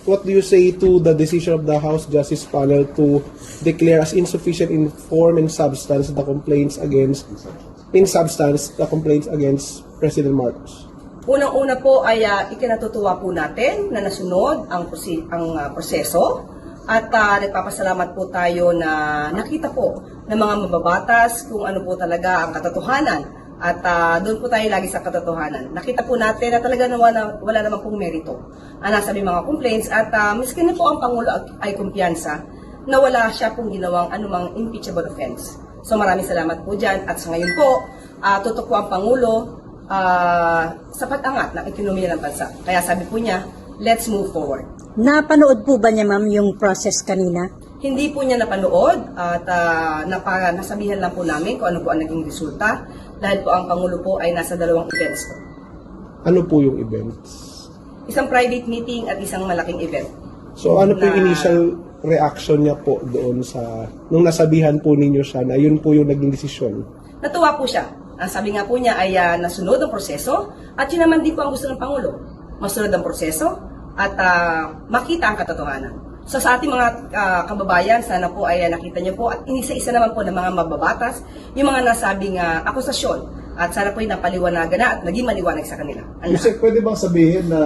what do you say to the decision of the House Justice Panel to declare as insufficient in form and substance the complaints against President Marcos? Unang-una po ay ikinatutuwa po natin na nasunod ang proseso at nagpapasalamat po tayo na nakita po ng mga mababatas kung ano po talaga ang katotohanan. At doon po tayo lagi sa katotohanan. Nakita po natin na talaga wala naman pong merito ang nasa mga complaints at miski na po ang Pangulo ay kumpiyansa na wala siya pong ginawang anumang impeachable offense. So maraming salamat po dyan at sa ngayon po, tutok po ang Pangulo sa pag-angat ng ekonomiya ng bansa. Kaya sabi po niya, let's move forward. Napanood po ba niya, ma'am, yung process kanina? Hindi po niya napanood at nasabihan lang po namin kung ano po ang naging resulta dahil po ang Pangulo po ay nasa dalawang events po. Ano po yung events? Isang private meeting at isang malaking event. So ano po yung initial reaction niya po doon sa, nung nasabihan po ninyo siya na yun po yung naging desisyon? Natuwa po siya. Ang sabi nga po niya ay nasunod ang proseso at yun naman din po ang gusto ng Pangulo. Masunod ang proseso at makita ang katotohanan. So sa ating mga kababayan, sana po ay nakita niyo po at inisa-isa naman po ng mga mababatas yung mga nasabing akusasyon at sana po ay napaliwanagan na at naging maliwanag sa kanila. Yusek, pwede bang sabihin na